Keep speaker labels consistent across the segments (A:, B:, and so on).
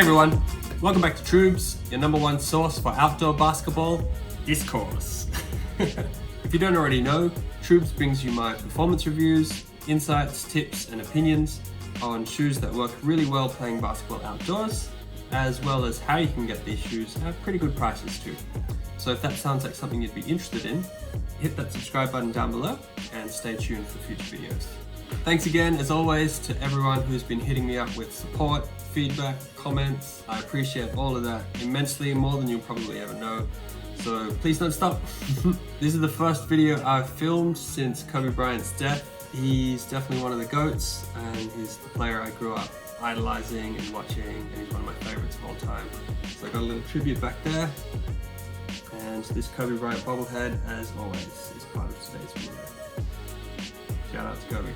A: everyone, welcome back to Troobs, your #1 source for outdoor basketball discourse. If you don't already know, Troobs brings you my performance reviews, insights, tips and opinions on shoes that work really well playing basketball outdoors, as well as how you can get these shoes at pretty good prices too. So if that sounds like something you'd be interested in, hit that subscribe button down below and stay tuned for future videos. Thanks again, as always, to everyone who's been hitting me up with support, feedback, comments. I appreciate all of that immensely, more than you'll probably ever know. So please don't stop. This is the first video I've filmed since Kobe Bryant's death. He's definitely one of the GOATs, and he's the player I grew up idolizing and watching, and he's one of my favorites of all time. So I got a little tribute back there. And this Kobe Bryant bobblehead, as always, is part of today's video. Shout out to Kobe.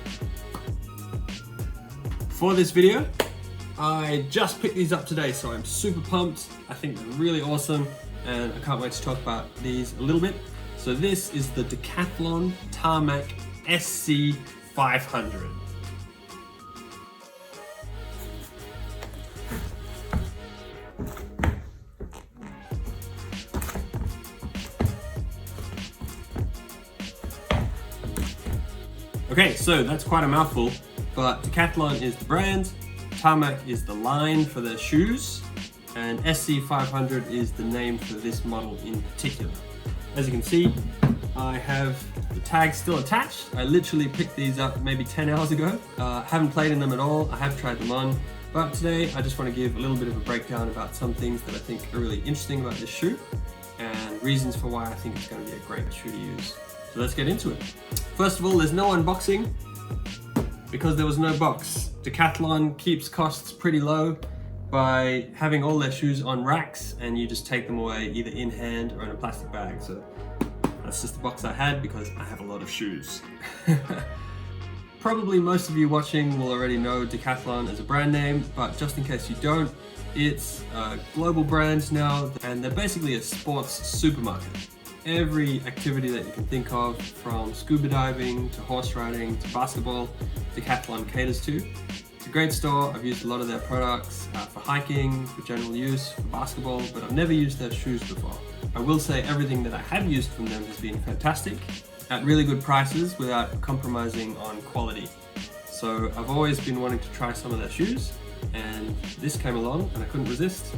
A: For this video, I just picked these up today, so I'm super pumped. I think they're really awesome, and I can't wait to talk about these a little bit. So this is the Decathlon TARMAK SC500. Okay, so that's quite a mouthful, but Decathlon is the brand, Tarmac is the line for their shoes, and SC500 is the name for this model in particular. As you can see, I have the tag still attached. I literally picked these up maybe 10 hours ago. Haven't played in them at all, I have tried them on, but today I just want to give a little bit of a breakdown about some things that I think are really interesting about this shoe, and reasons for why I think it's going to be a great shoe to use. So let's get into it. First of all, there's no unboxing because there was no box. Decathlon keeps costs pretty low by having all their shoes on racks, and you just take them away either in hand or in a plastic bag. So that's just the box I had because I have a lot of shoes. Probably most of you watching will already know Decathlon as a brand name, but just in case you don't, it's a global brand now, and they're basically a sports supermarket. Every activity that you can think of, from scuba diving to horse riding to basketball, Decathlon caters to. It's a great store. I've used a lot of their products for hiking, for general use, for basketball, but I've never used their shoes before. I will say everything that I have used from them has been fantastic, at really good prices without compromising on quality. So I've always been wanting to try some of their shoes, and this came along and I couldn't resist.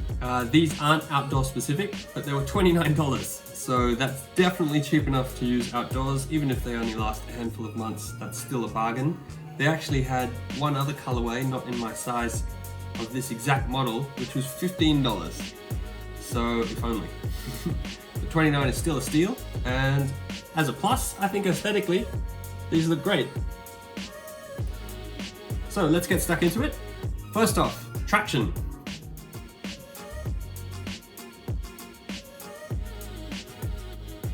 A: These aren't outdoor specific, but they were $29. So that's definitely cheap enough to use outdoors, even if they only last a handful of months. That's still a bargain. They actually had one other colorway, not in my size, of this exact model, which was $15. So if only. The $29 is still a steal, and as a plus, I think aesthetically, these look great. So let's get stuck into it. First off, traction.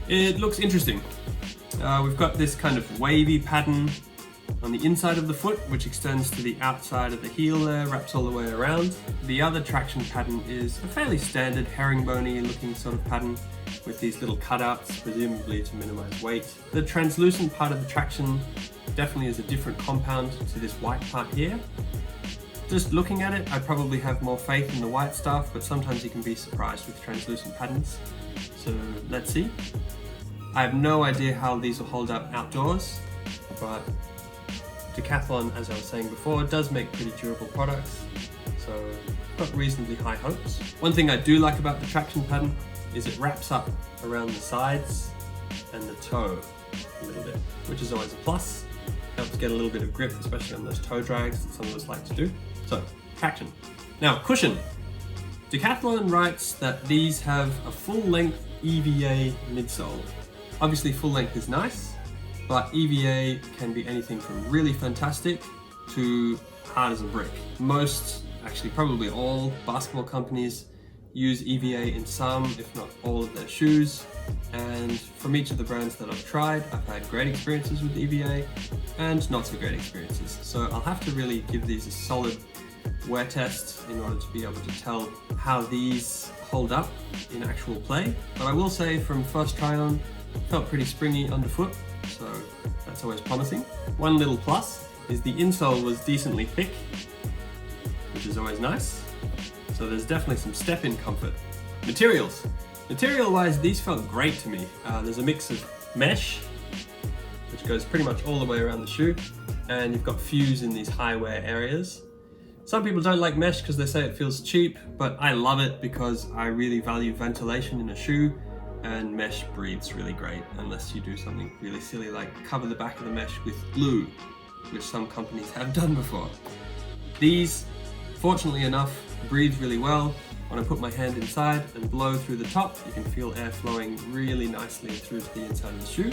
A: It looks interesting. We've got this kind of wavy pattern on the inside of the foot, which extends to the outside of the heel there, wraps all the way around. The other traction pattern is a fairly standard herringbony looking sort of pattern with these little cutouts, presumably to minimize weight. The translucent part of the traction definitely is a different compound to this white part here. Just looking at it, I probably have more faith in the white stuff, but sometimes you can be surprised with translucent patterns. So let's see. I have no idea how these will hold up outdoors, but Decathlon, as I was saying before, does make pretty durable products, so I've got reasonably high hopes. One thing I do like about the traction pattern is it wraps up around the sides and the toe a little bit, which is always a plus. Helps get a little bit of grip, especially on those toe drags that some of us like to do. So, traction. Now, cushion. Decathlon writes that these have a full-length EVA midsole. Obviously, full length is nice, but EVA can be anything from really fantastic to hard as a brick. Most, actually probably all, basketball companies use EVA in some, if not all, of their shoes. And from each of the brands that I've tried, I've had great experiences with EVA and not so great experiences. So I'll have to really give these a solid wear test in order to be able to tell how these hold up in actual play. But I will say from first try on, felt pretty springy underfoot, so that's always promising. One little plus is the insole was decently thick, which is always nice. So there's definitely some step-in comfort. Materials. Material-wise, these felt great to me. There's a mix of mesh, which goes pretty much all the way around the shoe, and you've got fuse in these high wear areas. Some people don't like mesh because they say it feels cheap, but I love it because I really value ventilation in a shoe, and mesh breathes really great unless you do something really silly like cover the back of the mesh with glue, which some companies have done before. These, fortunately enough, breathe really well. When I put my hand inside and blow through the top, you can feel air flowing really nicely through to the inside of the shoe.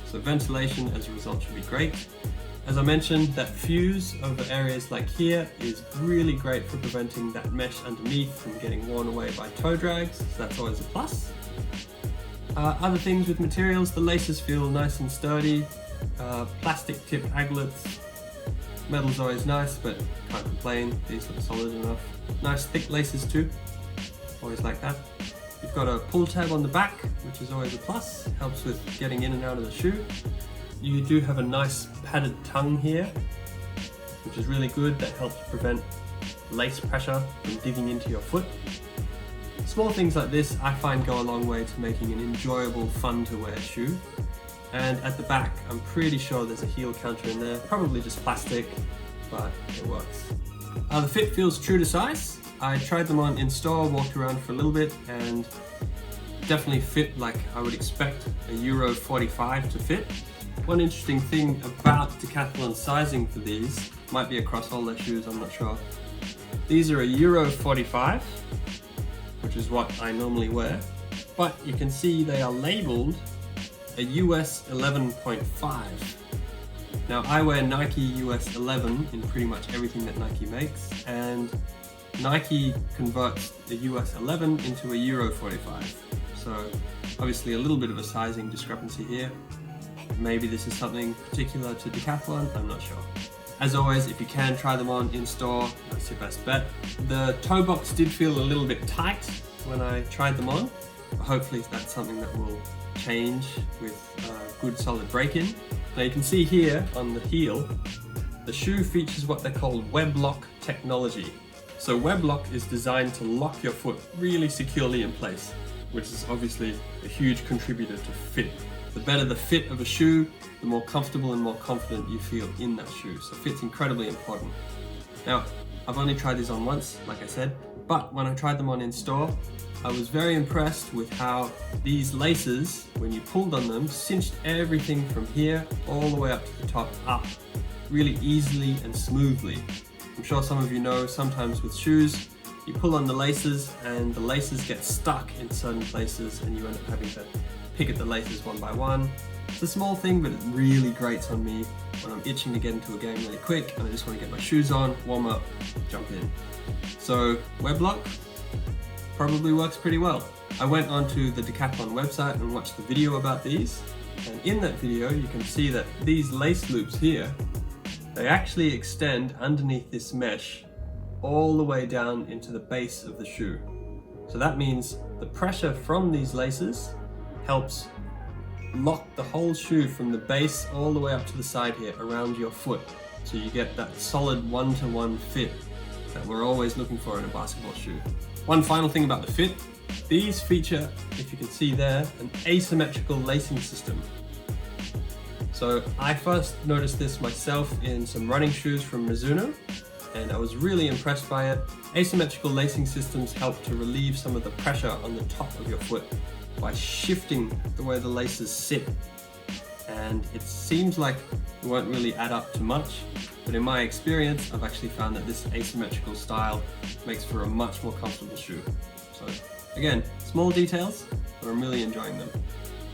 A: So ventilation as a result should be great. As I mentioned, that fuse over areas like here is really great for preventing that mesh underneath from getting worn away by toe drags, so that's always a plus. Other things with materials, the laces feel nice and sturdy, plastic tip aglets, metal's always nice but can't complain, these look solid enough. Nice thick laces too, always like that. You've got a pull tab on the back, which is always a plus, helps with getting in and out of the shoe. You do have a nice padded tongue here, which is really good, that helps prevent lace pressure from digging into your foot. Small things like this I find go a long way to making an enjoyable, fun to wear shoe. And at the back, I'm pretty sure there's a heel counter in there, probably just plastic, but it works. The fit feels true to size. I tried them on in store, walked around for a little bit, and definitely fit like I would expect a Euro 45 to fit. One interesting thing about Decathlon sizing for these, might be across all their shoes, I'm not sure. These are a Euro 45, which is what I normally wear, but you can see they are labeled a US 11.5. Now I wear Nike US 11 in pretty much everything that Nike makes, and Nike converts the US 11 into a Euro 45. So obviously a little bit of a sizing discrepancy here. Maybe this is something particular to Decathlon, I'm not sure. As always, if you can try them on in store, that's your best bet. The toe box did feel a little bit tight when I tried them on. Hopefully that's something that will change with good solid break-in. Now you can see here on the heel, the shoe features what they call web lock technology. So web lock is designed to lock your foot really securely in place, which is obviously a huge contributor to fit. The better the fit of a shoe, the more comfortable and more confident you feel in that shoe. So fit's incredibly important. Now, I've only tried these on once, like I said, but when I tried them on in store, I was very impressed with how these laces, when you pulled on them, cinched everything from here all the way up to the top up, really easily and smoothly. I'm sure some of you know, sometimes with shoes, you pull on the laces and the laces get stuck in certain places and you end up having to pick at the laces one by one. It's a small thing, but it really grates on me when I'm itching to get into a game really quick and I just want to get my shoes on, warm up, jump in. So web lock probably works pretty well. I went onto the Decathlon website and watched the video about these, and in that video you can see that these lace loops here, they actually extend underneath this mesh all the way down into the base of the shoe. So that means the pressure from these laces helps lock the whole shoe from the base all the way up to the side here around your foot. So you get that solid one-to-one fit that we're always looking for in a basketball shoe. One final thing about the fit, these feature, if you can see there, an asymmetrical lacing system. So I first noticed this myself in some running shoes from Mizuno, and I was really impressed by it. Asymmetrical lacing systems help to relieve some of the pressure on the top of your foot by shifting the way the laces sit. And it seems like it won't really add up to much, but in my experience, I've actually found that this asymmetrical style makes for a much more comfortable shoe. So again, small details, but I'm really enjoying them.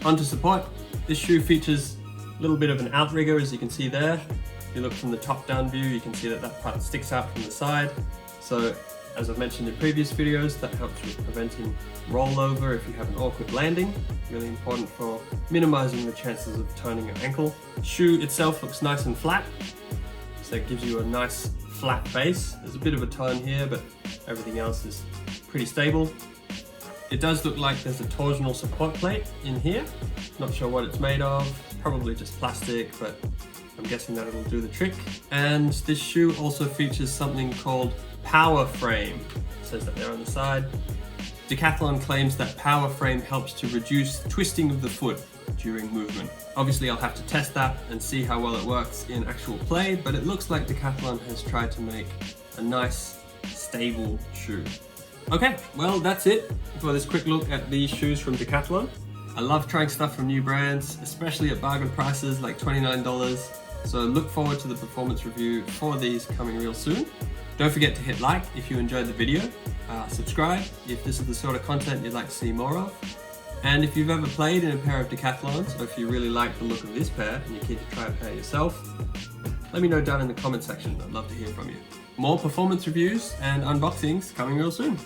A: On to support. This shoe features a little bit of an outrigger, as you can see there. If you look from the top down view, you can see that that part sticks out from the side. So as I've mentioned in previous videos, that helps with preventing rollover if you have an awkward landing. Really important for minimizing the chances of turning your ankle. The shoe itself looks nice and flat, so it gives you a nice flat base. There's a bit of a turn here, but everything else is pretty stable. It does look like there's a torsional support plate in here. Not sure what it's made of, probably just plastic, but I'm guessing that it'll do the trick. And this shoe also features something called Power Frame. It says that there on the side. Decathlon claims that Power Frame helps to reduce twisting of the foot during movement. Obviously I'll have to test that and see how well it works in actual play, but it looks like Decathlon has tried to make a nice, stable shoe. Okay, well that's it for this quick look at these shoes from Decathlon. I love trying stuff from new brands, especially at bargain prices like $29. So look forward to the performance review for these coming real soon. Don't forget to hit like if you enjoyed the video, subscribe if this is the sort of content you'd like to see more of, and if you've ever played in a pair of Decathlons, or if you really like the look of this pair and you're keen to try a pair yourself, let me know down in the comment section. I'd love to hear from you. More performance reviews and unboxings coming real soon.